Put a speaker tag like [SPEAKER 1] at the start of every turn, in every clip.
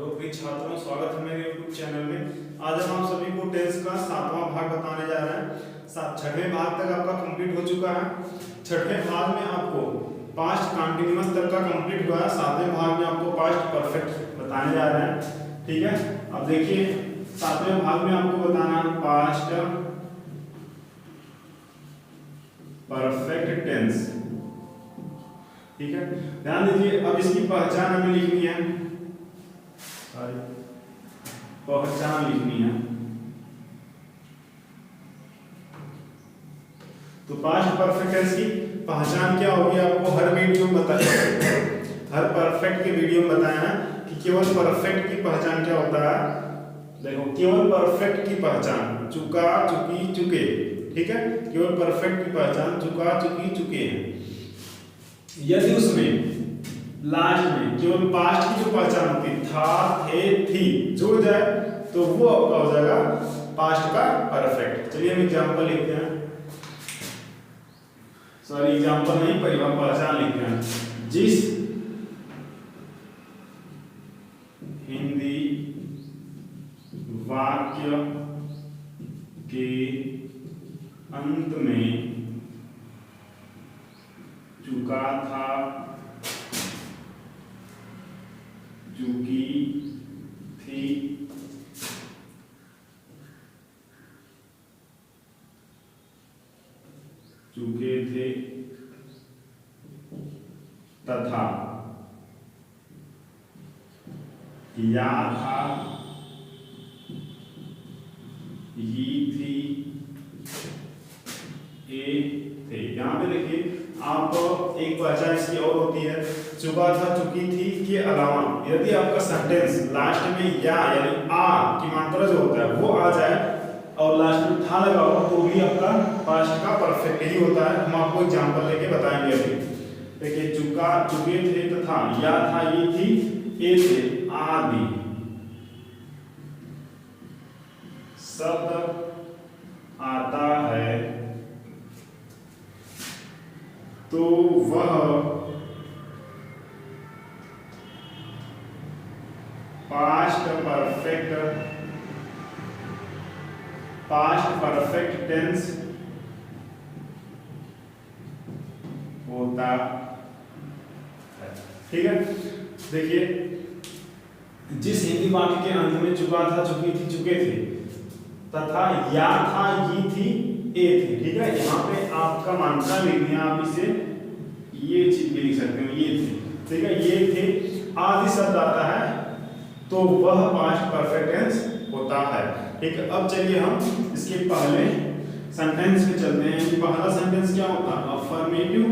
[SPEAKER 1] Hello प्रिय छात्रों, स्वागत है मेरे YouTube चैनल में। आज हम आप सभी को टेंस का 7वां भाग बताने जा रहे हैं। 6वें भाग तक आपका कंप्लीट हो चुका है। 6वें भाग में आपको पास्ट कंटीन्यूअस तक का कंप्लीट हुआ है। 7वें भाग में आपको पास्ट परफेक्ट बताने जा रहे हैं। ठीक है, अब देखिए 7वें भाग में आपको बताना है पास्ट परफेक्ट टेंस। ठीक है, ध्यान दीजिए। अब इसकी पहचान हमें लिखनी है, पहचान लिखनी है। तो पास्ट परफेक्ट टेंस की पहचान क्या होगी आपको हर वीडियो में बताया, हर परफेक्ट के वीडियो में बताया है कि केवल परफेक्ट की पहचान क्या होता है। देखो, केवल परफेक्ट की पहचान चुका, चुकी, चुके। ठीक है, केवल परफेक्ट की पहचान चुका, चुकी, चुके हैं। यदि उसमें लास्ट में केवल पास्ट की जो पहचान होती था, थे, थी जुड़ जाए तो वो आपका हो जाएगा पास्ट का परफेक्ट। चलिए हम एग्जांपल लिखते हैं, सॉरी एग्जांपल नहीं, पहचान लिखते हैं। जिस हिंदी वाक्य के अंत में चुका था, चुकी थी, चुके थे तथा या था, ही थी, ए थे। यहां पे देखिए आप एक पहचान इसकी और होती है, चुका था, चुकी थी के अलावा यदि आपका सेंटेंस लास्ट में या यानी आ की मात्रा जो होता है वो आ जाए और लास्ट में था लगा हो तो भी आपका पास्ट का परफेक्ट ही होता है। हम आपको एग्जांपल लेके बताएंगे अभी। देखिए, चुका, चुके थे तथा या था, ये थी, ए थे, आदि शब्द आता है तो वह पास्ट परफेक्ट टेंस होता है। ठीक है, देखिए जिस हिंदी वाक्य के अंत में चुका था, चुकी थी, चुके थे तथा या था, ये थी, ए थी। ठीक है, यहाँ पे आपका मात्रा लिखनी है, आप इसे ये चीज भी लिख सकते हो, ये थे। ठीक है, ये थे, आदि शब्द आता है तो वह पास्ट परफेक्ट टेंस होता है। ठीक है, अब चलिए हम इसके पहले सेंटेंस में चलते हैं। पहला सेंटेंस क्या होता है? अफर्मेटिव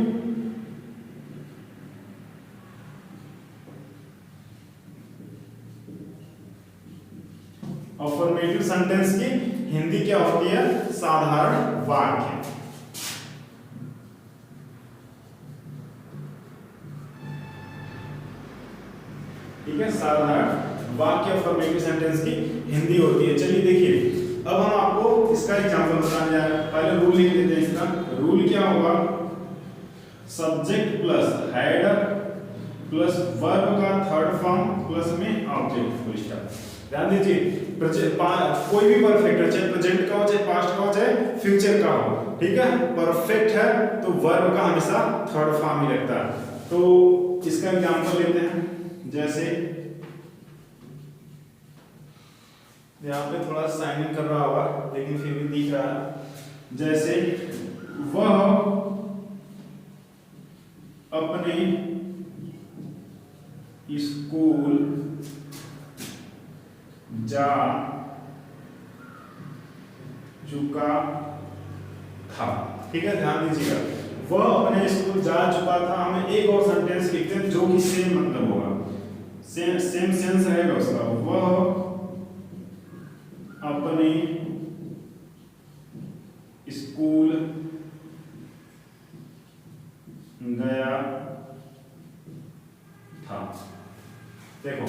[SPEAKER 1] अफर्मेटिव सेंटेंस की हिंदी क्या होती है? साधारण वाक्य। ठीक है, साधारण वाक्य अफर्मेटिव सेंटेंस की हिंदी होती है। चलिए देखिए, अब हम आपको इसका एग्जांपल बताने जा रहे हैं। पहले रूल लिख लेते हैं। इसका रूल क्या होगा? Subject plus had plus verb का थर्ड फॉर्म प्लस में ऑब्जेक्ट फुल स्टॉप। ध्यान दीजिए, कोई भी परफेक्ट है, चाहे प्रेजेंट का हो, चाहे पास्ट का हो, चाहे फ्यूचर का हो। ठीक है, परफेक्ट है तो वर्ब का हमेशा थर्ड फॉर्म ही लगता है। तो इसका एग्जांपल लेते हैं। जैसे यहाँ पे थोड़ा साइन कर रहा होगा लेकिन फिर भी दिख रहा है। जैसे वह अपने स्कूल जा चुका था। ठीक है, ध्यान दीजिएगा, वह अपने स्कूल जा चुका था। हमें एक और सेंटेंस लिखते हैं जो कि सेम मतलब होगा, सेम सेंस रहेगा उसका। वह अपने स्कूल गया था। देखो,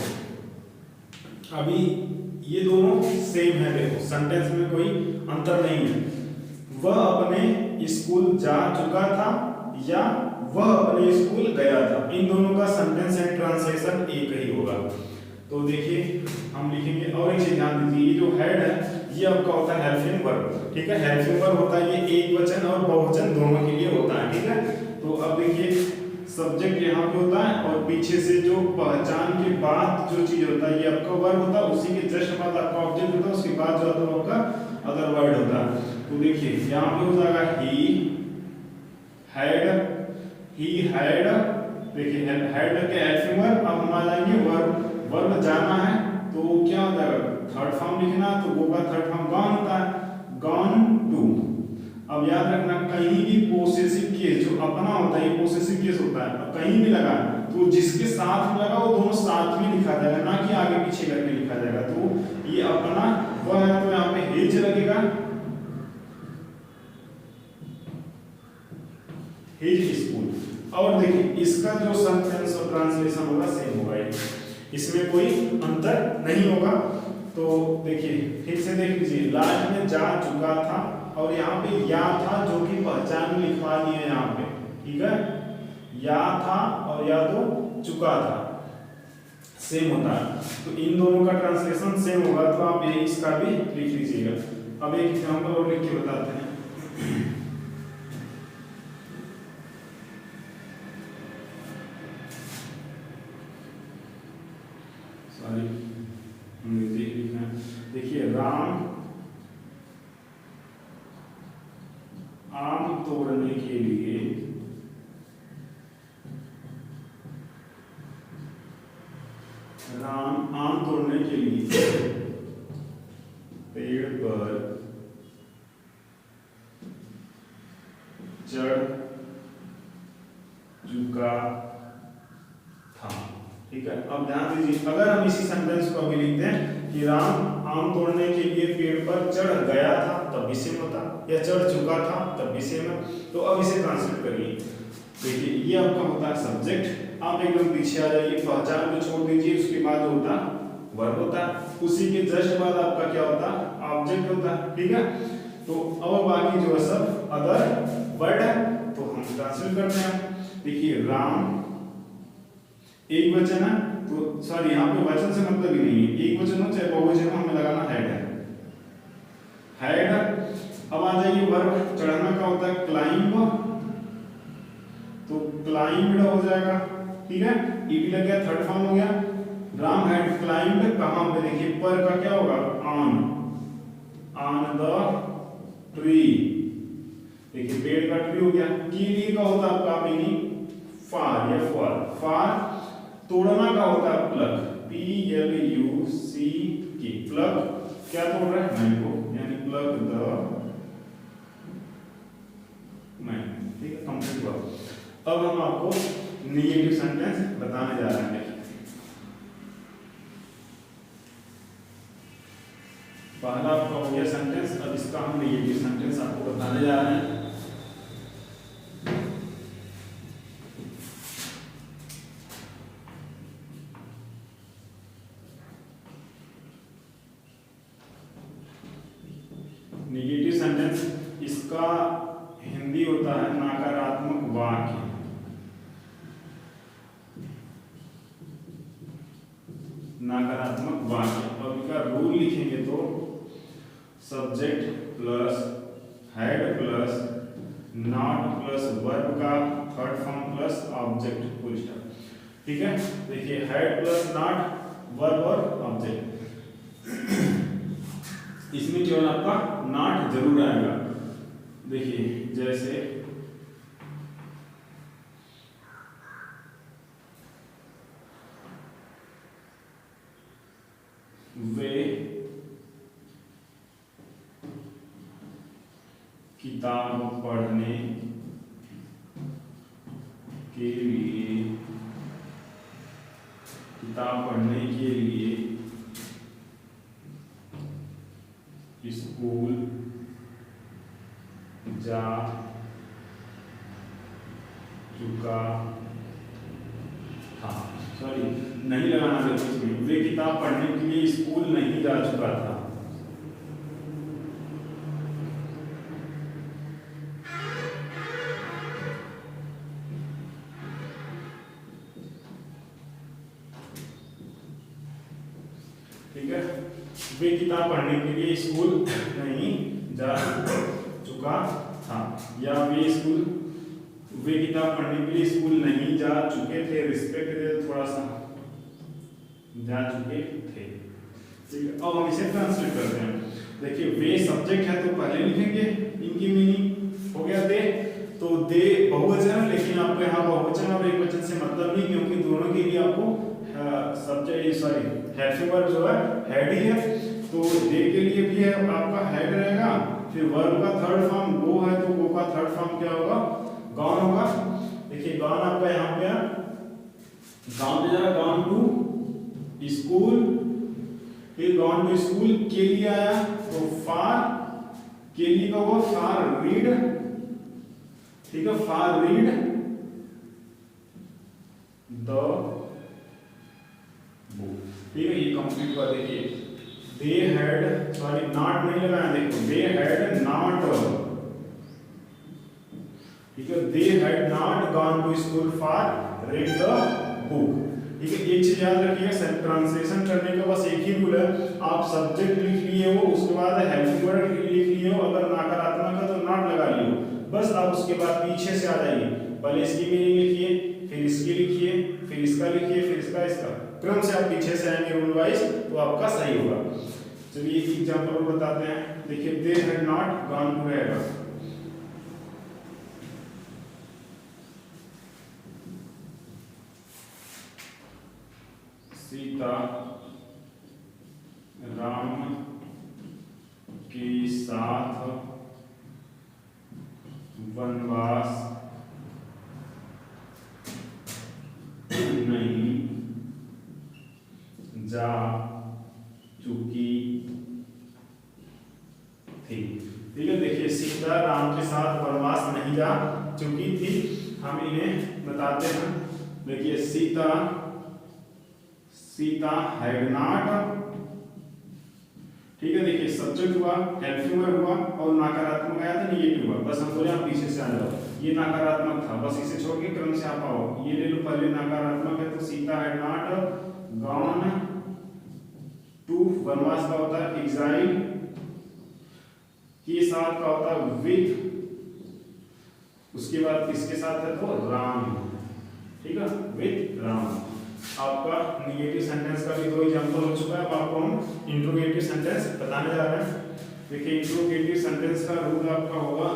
[SPEAKER 1] अभी ये दोनों सेम है। देखो, सेंटेंस में कोई अंतर नहीं है। वह अपने स्कूल जा चुका था या वह अपने स्कूल गया था, इन दोनों का सेंटेंस एंड ट्रांसलेशन एक ही होगा। तो देखिए हम लिखेंगे। और एक चीज ध्यान दीजिए, ये जो हेड है ये आपका होता है हेल्पिंग वर्ब, ठीक है। हेल्पिंग वर्ब होता है ये एक वचन और बहुवचन दोनों के लिए होता है, ठीक है। तो अब देखिए सब्जेक्ट यहाँ पे होता है और पीछे से जो पहचान के बाद जो चीज होता है ये आपका वर्ब होता है, उसी के जस्ट बाद आपका ऑब्जेक्ट होता है, उसके बाद जो आता है आपका अदर वर्ड होता है। तो देखिए यहाँ पे हो जाएगा ही हैड, देखिए हेड के हेल्पिंग वर्ब। अब हम आ जाएंगे वर्ब जाना है तो क्या हो जाएगा, थर्ड फॉर्म लिखना, तो वो का थर्ड फॉर्म गॉन होता है, गॉन टू। अब याद रखना कहीं भी पोसेसिव केस जो अपना होता है ये पोसेसिव केस होता है, अब कहीं भी लगा तो जिसके साथ लगा वो दोनों साथ में लिखा जाएगा, ना कि आगे पीछे करके लिखा जाएगा। तो ये अपना वह है, तो यहाँ पे हिज लगेगा, हिज स्कूल। और देखिए इसका जो सेंटेंस और ट्रांसलेशन होगा सेम होगा, इसमें कोई अंतर नहीं होगा। तो देखिए फिर से देख लीजिए, लास्ट में जा चुका था और यहाँ पे या था जो कि पहचान में लिखवा दिए यहाँ पे, ठीक है। या था और या तो चुका था सेम होता है, तो इन दोनों का ट्रांसलेशन सेम होगा। तो आप ये इसका भी लिख लीजिएगा। अब एक एग्जांपल और लिख के बताते हैं। सॉरी लिखना, देखिए राम आम तोड़ने के लिए पेड़ पर चढ़ चुका था, ठीक है। अब ध्यान दीजिए, अगर हम इसी सेंटेंस को अभी लिखते हैं कि राम आम तोड़ने के लिए पेड़ पर चढ़ गया था, तब भी सेम होता, या चढ़ चुका था तब भी सेम है। तो अब इसे ट्रांसलेट करिए। देखिए ये आपका होता है सब्जेक्ट, आप एकदम पीछे आ जाइए, पहचान को छोड़ दीजिए, उसके बाद होता वर्ब होता है, उसी के जस्ट बाद आपका क्या होता है ऑब्जेक्ट होता है, ठीक है। तो अब बाकी जो है सब अदर वर्ड है, तो हम ट्रांसलेट करते हैं। देखिए राम एक वचन है, तो सॉरी यहाँ पे वचन से मतलब ही नहीं है, एक वचन हो चाहे बहुवचन हो, हमें लगाना हेड है, हेड। अब आ जाइए वर्ब, चढ़ना का होता है क्लाइंब, तो क्लाइंब्ड हो जाएगा, ठीक है। ईडी लग गया, थर्ड फॉर्म हो गया। राम हैड क्लाइंब्ड, कहां पे, देखिए पर का क्या होगा ऑन द ट्री, देखिए पेड़ का ट्री हो गया। के लिए का होता है आपका मीनिंग फार या फार। तोड़ना का होता है प्लग, PLUCK, प्लग क्या तोड़ रहा है, मैंगो, यानी प्लग द मैंगो, ठीक है, कंप्लीट हुआ। अब हम आपको नेगेटिव सेंटेंस बताने जा रहे हैं। पहला आपका हो गया सेंटेंस, अब इसका हम नेगेटिव सेंटेंस आपको बताने जा रहे हैं। नेगेटिव सेंटेंस इसका हिंदी होता है नकारात्मक वाक्य, नकारात्मक वाक्य। अब इसका रूल लिखेंगे तो subject plus had plus not plus verb का third form plus object, full stop, ठीक है। देखिए हेड प्लस नॉट वर्ब और ऑब्जेक्ट, इसमें केवल आपका नॉट जरूर आएगा। देखिए जैसे वे किताब पढ़ने के लिए स्कूल जा चुका था, सॉरी नहीं लगाना है इसमें, वे किताब पढ़ने के लिए स्कूल नहीं जा चुका था। ठीक है, वे किताब पढ़ने के लिए स्कूल नहीं जा चुका था, या वे किताब पढ़ने के लिए स्कूल नहीं जा चुके थे, रिस्पेक्ट दे थोड़ा सा, जा चुके थे। ठीक है, अब हम इसे ट्रांसलेट करते हैं। देखिए वे सब्जेक्ट है तो पहले लिखेंगे इनकी मीनिंग हो गया दे, तो दे बहुवचन, लेकिन आपको यहाँ बहुवचन और एकवचन से मतलब नहीं, क्योंकि दोनों के लिए आपको सब्जेक्ट सॉरी हेल्पिंग वर्ब जो है हेड ही है, तो दे के लिए भी है आपका हेड रहेगा। फिर वर्ब का थर्ड फॉर्म गो है, तो गो का थर्ड फॉर्म क्या होगा, गॉन होगा। देखिए गॉन आपका यहाँ पे गॉन पे जाएगा, गॉन टू स्कूल, फिर गॉन टू स्कूल के लिए आया तो फार के लिए का होगा फार रीड, ठीक है, फार रीड द बुक। ठीक है, ये कंप्लीट हुआ। देखिए दे हैड सॉरी नॉट नहीं लगाया, देखो दे हैड नॉट, ठीक है, they had not gone to school for read the book. ठीक है, एक चीज याद रखिएगा, ट्रांसलेशन करने का बस एक ही रूल है, आप सब्जेक्ट लिख लिए हो, उसके बाद हेल्पिंग वर्ब लिख लिए हो, अगर नकारात्मक है तो नॉट लगा लियो, बस आप उसके बाद पीछे से आ जाइए, पहले इसकी मीनिंग लिखिए, फिर इसकी लिखिए, फिर इसका लिखिए, फिर इसका क्रम से आप पीछे से आएंगे रूल वाइज, तो आपका सही होगा। चलिए एक एग्जांपल बताते हैं। देखिए they had not gone to रहेगा, सीता राम के साथ वनवास नहीं जा चुकी थी। ठीक है, देखिए सीता राम के साथ वनवास नहीं जा चुकी थी, हम इन्हें बताते हैं। देखिए सीता हैड नॉट, ठीक है, देखिए सब्जेक्ट हुआ, हेल्पिंग वर्ब हुआ और नकारात्मक आया था, नेगेटिव हुआ, बस हम बोले आप पीछे से आ जाओ, ये नकारात्मक था, बस इसे छोड़ के क्रम से आप आओ, ये ले लो, पहले नकारात्मक है तो Sita had not gone to, वनवास का होता है एग्जाइल, के साथ का होता है विद, उसके बाद किसके साथ है तो राम, ठीक है, विद राम। आपका निगेटिव सेंटेंस का भी दो एग्जांपल हो चुका है, अब आपको हम इंट्रोगेटिव सेंटेंस बताने जा रहे हैं। देखिए इंट्रोगेटिव सेंटेंस का रूल आपका होगा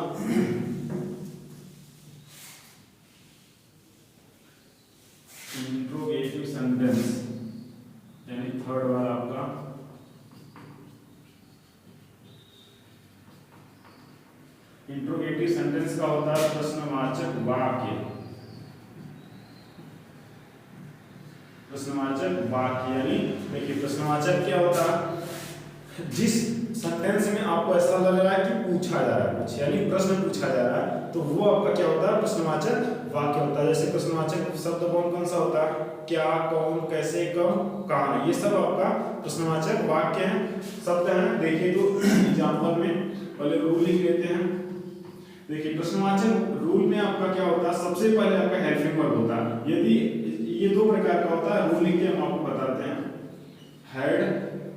[SPEAKER 1] इंट्रोगेटिव सेंटेंस यानी थर्ड वाला आपका इंट्रोगेटिव सेंटेंस का होता है प्रश्नवाचक वाक्य, प्रश्नवाचक वाक्य यानी देखिए प्रश्नवाचक क्या होता है, जिस सेंटेंस में आपको ऐसा लग रहा है कि पूछा जा रहा है कुछ, यानी प्रश्न पूछा जा रहा है, तो वो आपका क्या होता है प्रश्नवाचक वाक्य होता है। जैसे प्रश्नवाचक शब्द कौन कौन सा होता है, क्या, कौन, कैसे, कब, कहां, ये सब आपका प्रश्नवाचक वाक्य है, शब्द हैं। देखिए तो एग्जांपल में पहले रूल लिख लेते हैं। देखिए प्रश्नवाचक रूल में आपका क्या होता है, सबसे पहले आपका हेल्पिंग वर्ब होता है, यदि ये दो प्रकार का होता है, रूल लिख के हम आपको बताते हैं, had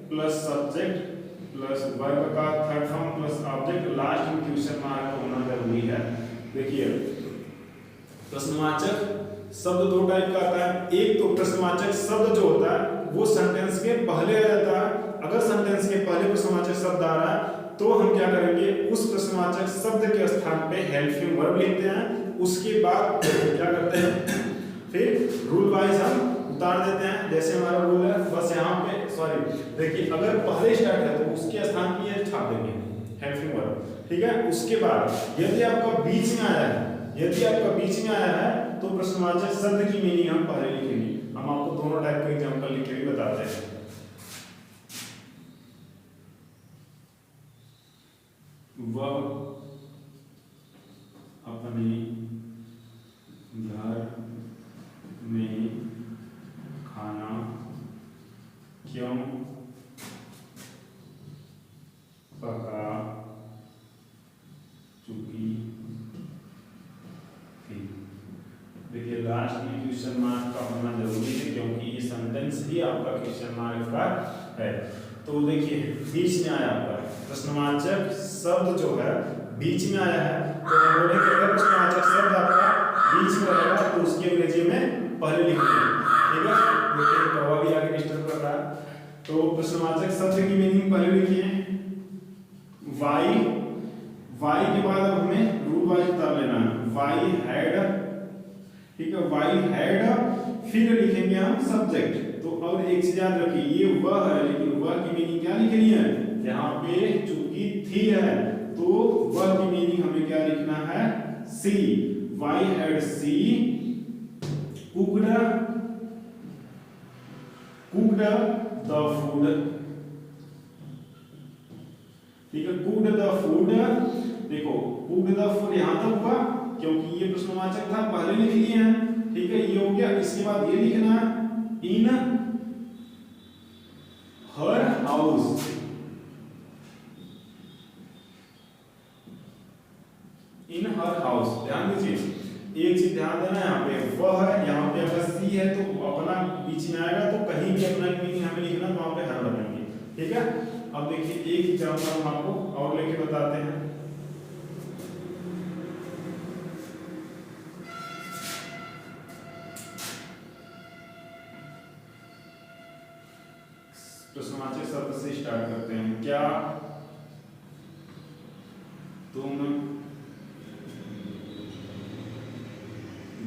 [SPEAKER 1] plus subject plus verb का third form plus object, last में क्वेश्चन मार्क होना जरूरी है। देखिए प्रश्नवाचक शब्द दो टाइप का आता है, एक तो प्रश्नवाचक शब्द जो होता है वो सेंटेंस के पहले आ जाता है, अगर सेंटेंस के पहले प्रश्नवाचक शब्द आ रहा है तो हम क्या करेंगे, उस प्रश्नवाचक शब्द के स्थान पे हेल्पिंग वर्ब लिखते हैं, उसके बाद क्या करते हैं फिर रूल वाइज हम उतार देते हैं। जैसे हमारा रूल है बस यहाँ पे सॉरी देखिए अगर पहले स्टार्ट है तो उसके स्थान पे ये छाप देंगे हेल्पिंग वर्ब, ठीक है। उसके बाद यदि आपका बीच में आया है, यदि आपका बीच में आया है तो प्रश्नवाचक शब्द की मीनिंग हम पहले लिखेंगे। हम आपको दोनों टाइप के एग्जांपल लिख के भी बताते हैं। वह अपने घर में खाना क्यों पका चुकी थी। देखिए लास्ट में क्वेश्चन मार्क का होना जरूरी है क्योंकि ये सेंटेंस ही आपका क्वेश्चन मार्क का है। तो देखिए बीच में आया आपका प्रश्नवाचक शब्द जो है बीच में आया है, तो बोले कि अगर प्रश्नवाचक शब्द आपका बीच में रहेगा तो उसके अंग्रेजी में पहले लिखते हैं। ठीक है, देखिए कौवा भी आगे डिस्टर्ब कर रहा है। तो प्रश्नवाचक शब्द की मीनिंग पहले लिखिए वाई, वाई के बाद अब हमें रूल वाइज उतार लेना है। वाई हैड, ठीक है, वाई हैड, फिर लिखेंगे हम सब्जेक्ट। तो और एक चीज याद रखिए, ये वह है लेकिन वह की मीनिंग क्या लिखनी है, यहाँ पे चूंकि थी है तो वह की मीनिंग हमें क्या लिखना है, she. Why had she cooked the food, ठीक है, कुक्ड द फूड। देखो कुक्ड द फूड यहां तक हुआ क्योंकि ये प्रश्नवाचक था, पहले लिख लिए हैं। ठीक है, ये हो गया। इसके बाद ये लिखना है इन हर हाउस, इन हर हाउस। ध्यान दीजिए, एक चीज ध्यान देना, यहाँ पे वह है, यहाँ पे अगर सी है तो अपना बीच में आएगा, तो कहीं भी अपना मीनिंग हमें लिखना तो वहां पे हर लगाएंगे। ठीक है, अब देखिए एक एग्जांपल हम आपको और लेके बताते हैं। प्रश्नवाचक शब्द से स्टार्ट करते हैं। क्या तुम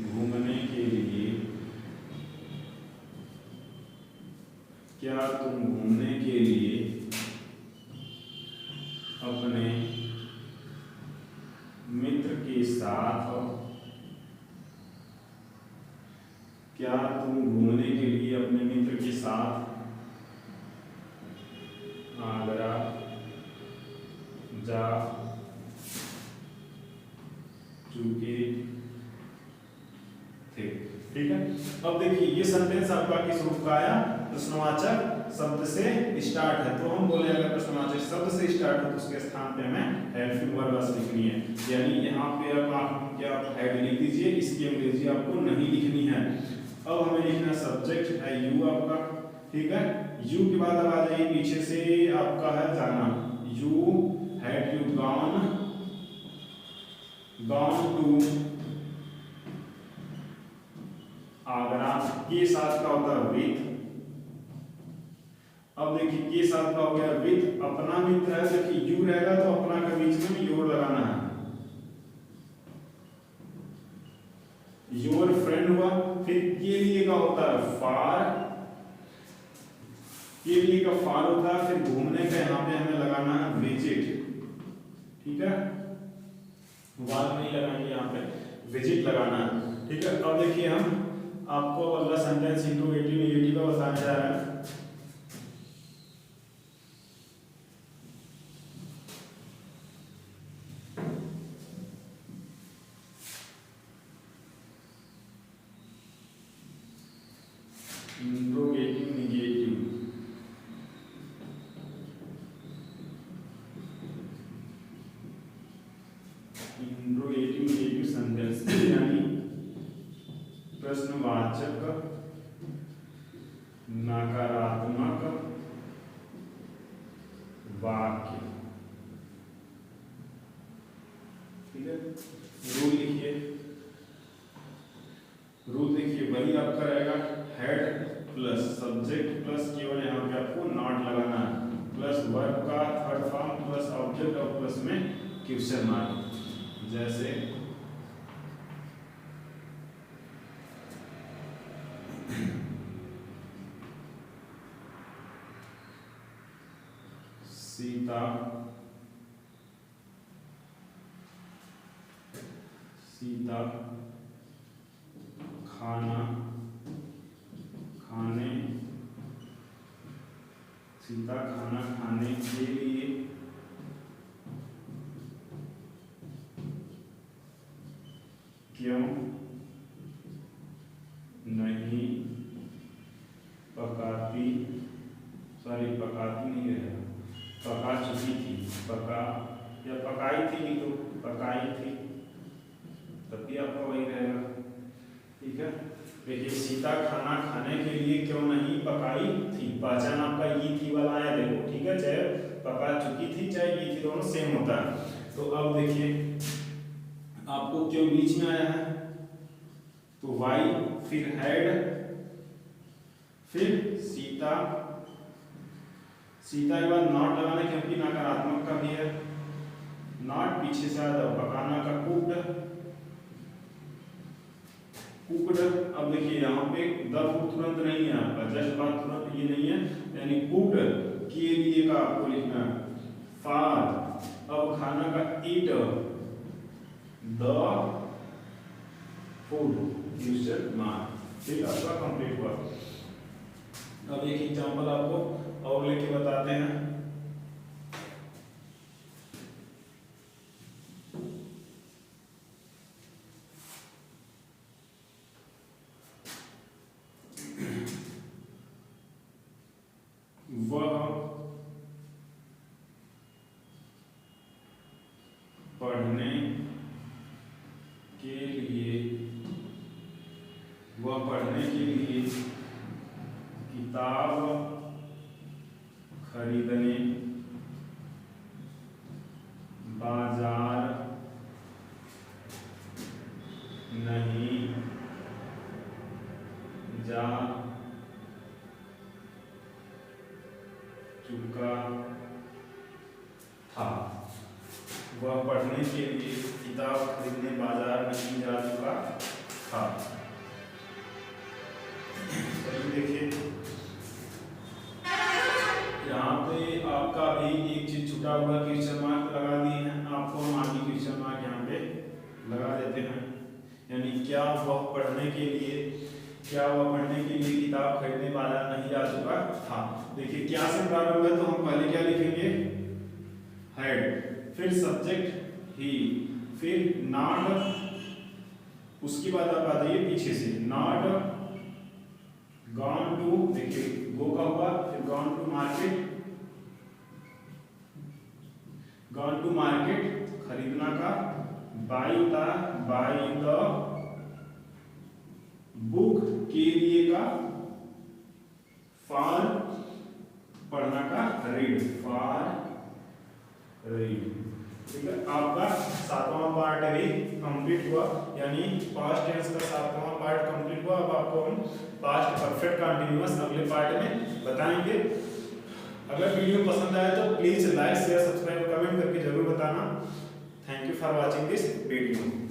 [SPEAKER 1] घूमने के लिए, क्या तुम घूमने के लिए अपने मित्र के साथ, क्या तुम घूमने के लिए अपने मित्र के साथ आगरा जा चुके थे। ठीक है, अब देखिए ये सेंटेंस आपका किस रूप का आया, प्रश्नवाचक शब्द से स्टार्ट है। तो हम बोले अगर प्रश्नवाचक शब्द से स्टार्ट हो तो उसके स्थान पे हमें हेल्पिंग वर्ब लिखनी है। यानी यहाँ पे आप क्या हेड लिख दीजिए, इसकी अंग्रेजी आपको नहीं लिखनी है। अब हमें लिखना सब्जेक्ट है यू आपका। ठीक है, यू के बाद अब आ जाइए पीछे से आपका है जाना। You had you gone to Agra, के साथ का होता है विथ। अब देखिए के साथ का हो गया विथ, अपना मित्र है, देखिए यू रहेगा तो अपना का बीच में योर लगाना है, योर फ्रेंड हुआ। फिर के लिए का होता है फार, के लिए का फार होता है। फिर घूमने का यहाँ पे हमें लगाना है विजिट। ठीक है, वार नहीं लगाएंगे, यहाँ पे विजिट लगाना है। ठीक है, अब देखिए हम आपको अगला सेंटेंस इंट्रोगेटिव नेगेटिव का बताने जा रहे हैं। Interrogative negative, interrogative negative sentence यानी प्रश्नवाचक नकारात्मक वाक्य। ठीक है, रूल लिखिए, रूल देखिए वही आपका रहेगा, हेड प्लस सब्जेक्ट प्लस केवल यहाँ पे आपको नॉट लगाना है, प्लस वर्ब का थर्ड फॉर्म प्लस ऑब्जेक्ट और प्लस में क्वेश्चन मार्क। जैसे सीता खाना खाने के लिए क्यों नहीं पकाती, पकाती नहीं है, पका चुकी थी, पका या पकाई थी, तो पकाई थी, तब भी आपका वही रहेगा। ठीक है, देखिए सीता खाना खाने के लिए क्यों नहीं पकाई थी, पहचान आपका ये थी वाला पका चुकी थी चाहे की थी, दोनों सेम होता है। तो अब देखिए आपको क्यों बीच में आया है, तो वाई, फिर हैड, फिर सीता, सीता के बाद नॉट लगाना क्योंकि नकारात्मक का भी है, नॉट पीछे से आता पकाना का कुक्ड, कुक्ड। अब देखिए यहाँ पे द तुरंत नहीं है आपका, जस्ट बात तुरंत ये नहीं है, यानी कुक्ड के लिए का आपको लिखना है फार। अब खाना का ईट, द फूड क्वेश्चन मार्क, ठीक आपका कंप्लीट हुआ। अब एक एग्जांपल आपको और लेके बताते हैं। वह पढ़ने के लिए, वह पढ़ने के लिए किताब खरीदने बाजार नहीं जा चुका था। वह पढ़ने के लिए किताब खरीदने बाजार नहीं जा चुका था। चलिए देखिए यहाँ पे आपका भी एक चीज छुटा हुआ क्वेश्चन मार्क लगा दिए हैं, आपको हम आगे क्वेश्चन मार्क यहाँ पे लगा देते हैं। यानी क्या वह पढ़ने के लिए, क्या वह पढ़ने के लिए किताब खरीदने बाजार नहीं जा चुका था। देखिए क्या से प्रारंभ है, तो हम पहले क्या लिखेंगे हैड, फिर सब्जेक्ट ही, फिर नॉट, उसके बाद आप आ जाइए पीछे से नॉट गॉन टू, देखिए गो का हुआ, फिर gone to market, gone to market खरीदना का, बाई द बुक के लिए का, फॉर पढ़ना का, रीड फॉर रीड। ठीक है, आपका 7वां पार्ट भी कंप्लीट हुआ, यानी पास्ट टेंस का 7वां पार्ट कंप्लीट हुआ। अब आपको हम पास्ट परफेक्ट कंटीन्यूअस अगले पार्ट में बताएंगे। अगर वीडियो पसंद आए तो please like share subscribe comment करके जरूर बताना। Thank you for watching this video.